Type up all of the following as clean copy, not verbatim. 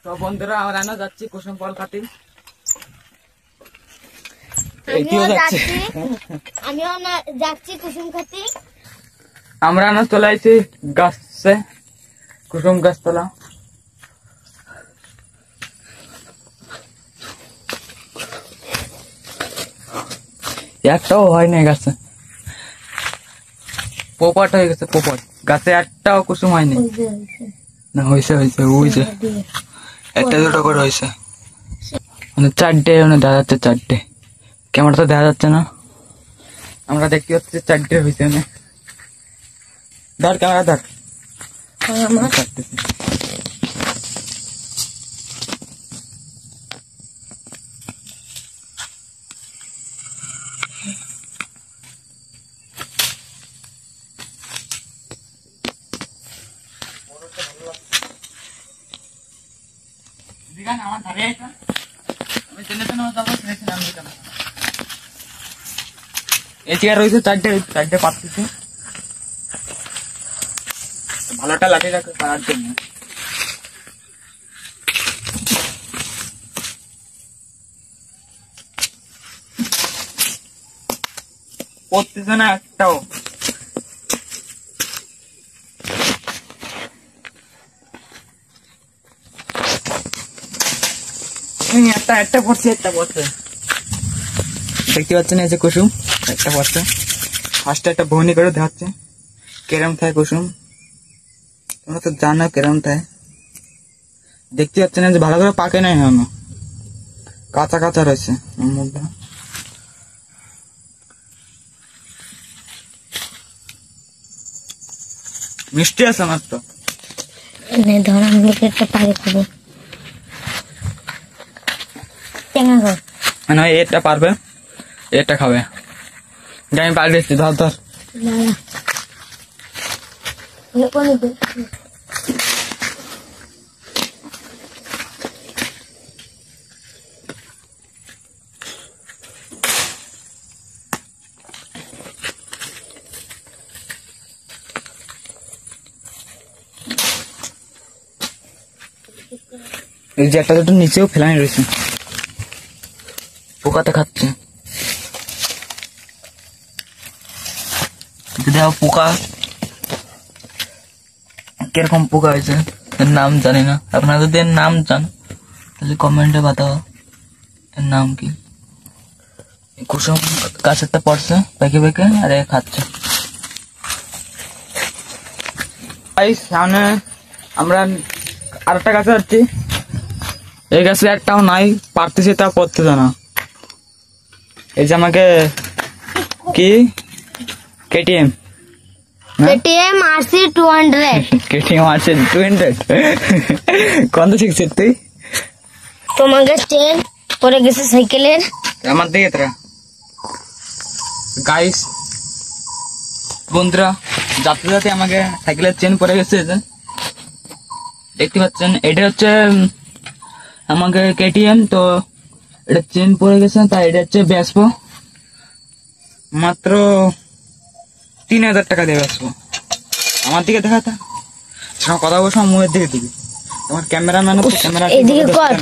তো বন্ধুরা আমরা না যাচ্ছি কুসুম ফল খাতে। আমিও না যাচ্ছি কুসুম খাতে। আমরা না চলে আসছি গাছে, কুসুম গাছ তোলা। একটাও হয় না গাছে, পোপট হয়ে গেছে। পোপট গাছে একটাও কুসুম হয়নি। না হয়েছে হয়েছে, ওই যে একটা দুটো করে হয়েছে, মানে চারটে মানে দেখা যাচ্ছে। চারটে ক্যামেরা তো দেখা যাচ্ছে না, আমরা দেখতে পাচ্ছি চারটে হয়েছে। মানে ধর ক্যামেরা ধর। আমার ধারে আমি টেনে টেনে যাবো, এই চেয়ার রয়েছে চারটে, চারটে পাচ্ছি। ভালোটা লাঠি রাখে পারার জন্য। পড়তেছে না একটাও। একটা পড়ছে, একটা পড়ছে, দেখতে পাচ্ছেন এই যে কুসুম একটা পড়ছে। ফার্স্টে একটা বহনি করে দেখাচ্ছে কেরম থাকে কুসুম, তোমরা তো জানো কেরম থাকে। দেখতে পাচ্ছেন যে ভালো করে পাকে নাই, এখনো কাঁচা কাঁচা রয়েছে মুখটা। মিষ্টি আছে আমার তো, ধরান লোকে একটা পাকে খাবো। মানে এটা পারবে, এটা খাবে। আমি পার দিচ্ছি, ধর ধর। এই যে একটা দুটো নিচেও ফেলানি রয়েছে, পোকাতে খাচ্ছে। দেখো পোকা কিরকম পোকা হয়েছে, এর নাম জানি না। আপনারা যদি এর নাম জান তাহলে কমেন্টে বাতাও এর নাম কি। কুসুম গাছেরটা পড়ছে পেকে পেকে, আর এ খাচ্ছে। সামনে আমরা আরেকটা গাছে যাচ্ছি, এই গাছে একটাও নাই, পারতেছি তা পড়তেছে না। এই যে আমাকে কি কেটিএম RC 200 কেটিএম আছে 200 কত শিখছিস তুই? তোমাকে চেন পরে গেছে সাইকেলের আমার দিকে তোরা গাইস বন্ধুরা, যাতে যাতে আমাকে সাইকেলের চেন পরে গেছে। দেখতে পাচ্ছেন এটা হচ্ছে আমাকে কেটিএম, তো এটা চেন পরে গেছে, তাই এটা হচ্ছে বেচবো মাত্র 3000 টাকা দিয়ে বেচবো। আমার দিকে দেখাতা কথা বলছো, মুখের দিকে দিবি। তোমার ক্যামেরাম্যান হচ্ছে, ক্যামেরা এদিকে কর,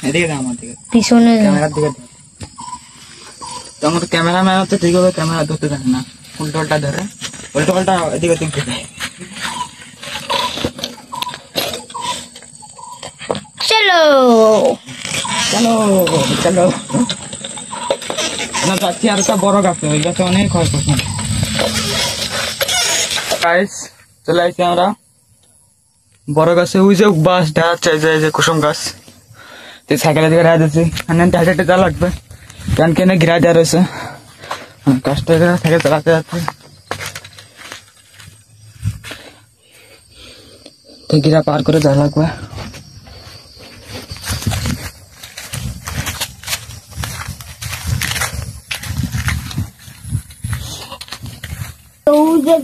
এদিকে দে, আমার দিকে পিছনে ক্যামেরার দিকে। তোমার ক্যামেরাম্যান হচ্ছে ঠিক হবে, ক্যামেরা ধরতে জানে না, উল্টো পাল্টা ধরে, উল্টো পাল্টা এদিকে ওদিকে দেয়। চলো চলো চলো না, যাচ্ছি আর একটা বড় গাছে, ওই গাছে অনেক হয় কুসুম। চলে আসছি আমরা বড় গাছে, ওই যে বাস দেখা যাচ্ছে, যে কুসুম গাছ। সাইকেলের দিকে রাখা যাচ্ছি, হেঁটে যা লাগবে, কেন কেন ঘিরা দেওয়া রয়েছে, গাছটা সাইকেল চালাতে যাচ্ছে। ঘিরা পার করে যা লাগবে।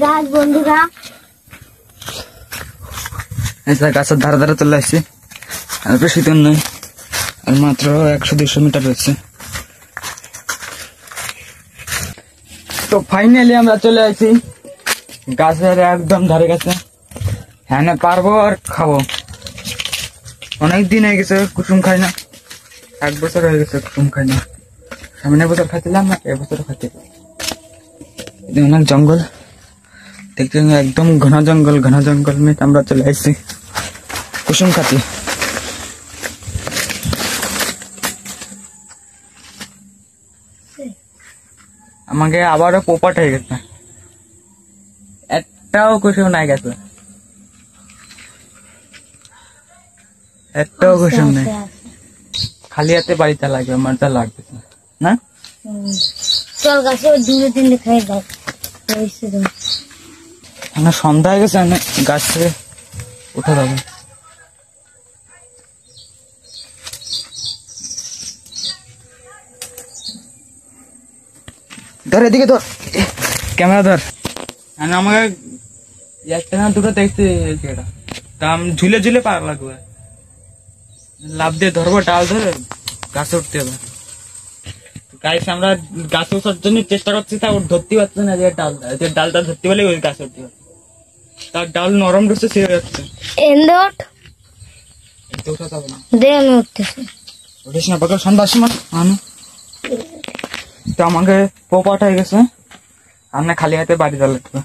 গাছ বন্ধুরা, গাছের ধারে ধারে চলে আসছি, আর বেশি দূর নয়, আর মাত্র 100-200 মিটার রয়েছে। তো ফাইনালি আমরা চলে আসি গাছের একদম ধারে কাছে, হ্যাঁ পারবো আর খাবো। অনেক দিন হয়ে গেছে কুসুম খাই না, 1 বছর হয়ে গেছে কুসুম খাই না। সামনের বছর খাইছিলাম না, এবছর খাইতে। অনেক জঙ্গল দেখতে, একদম ঘন জঙ্গল में আমরা চলে আসছি কুসুম খাতি। আমাকে আবারও পোপাট হয়ে গেছে, একটাও কুসুম নাই গেছে, একটাও কুসুম নেই। খালি হাতে বাড়িতে লাগবে, আমার তা লাগবে না। চল গাছে দূরে দিন খাই দাও। সন্ধ্যা হয়ে গেছে, গাছ থেকে উঠে যাবে। ধর এদিকে, ধর ক্যামেরা ধর। আমাকে একটা না দুটো দেখতে দাম ঝুলে ঝুলে পার লাগবে, লাভ দিয়ে ধরবো, ডাল ধরে গাছে উঠতে হবে। গাইস আমরা গাছে ওঠার জন্য চেষ্টা করছি, তা ওর ধরতে পারছে না, যে ডালটা ধরতে পারলে ওই গাছে উঠতে পারছে। তার ডাল নরম রয়েছে, ছিঁড়ে যাচ্ছে। উঠা যাবে না, দে আমি উঠতেছি। উঠিস না, পাকা সন্ধ্যা সময় তো আমাকে পোপাট হয়ে গেছে, আমরা খালি হাতে বাড়ি যাওয়া লাগবে।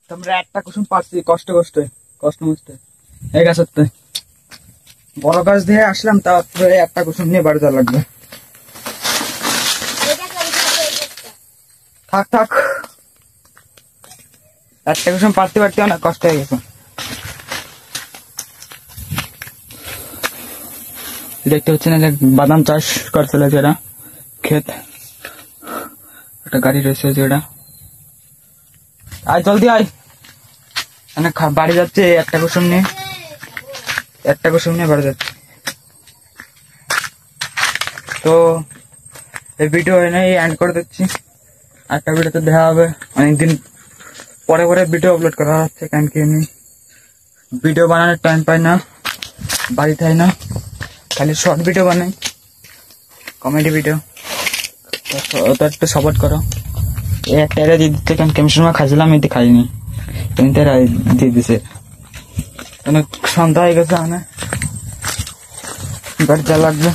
তোমরা একটা কুসুম পারছি, কষ্ট এই গাছ হচ্ছে বড় গাছ দিয়ে আসলাম, তারপরে একটা কুসুম নিয়ে বাড়ি যাওয়া লাগবে। থাক একটা কুসুম পারতে অনেক কষ্ট হয়ে গেছে। দেখতে হচ্ছে না যে বাদাম চাষ করছিল, যেটা ক্ষেত, একটা গাড়ি রয়েছে যেটা। আয় জলদি আয়, বাড়ি যাচ্ছে একটা কুসুম নিয়ে বাড়ি যাচ্ছে। তো এই ভিডিও এন্ড করে দিচ্ছি, একটা ভিডিওতে দেখা হবে। অনেকদিন পরে ভিডিও আপলোড করা হচ্ছে, কারণ কি আমি ভিডিও বানানোর টাইম পাই না, বাড়ি থাই না, খালি শর্ট ভিডিও বানাই, কমেডি ভিডিও। তো একটু সাপোর্ট করো। এই একটা এরা দিয়ে দিচ্ছে, কারণ কেমন সময় খাইছিলাম, এতে খাইনি, কিন্তু এরা দিয়ে দিছে। অনেক সন্ধ্যা হয়ে গেছে, বাড়ি যা লাগবে।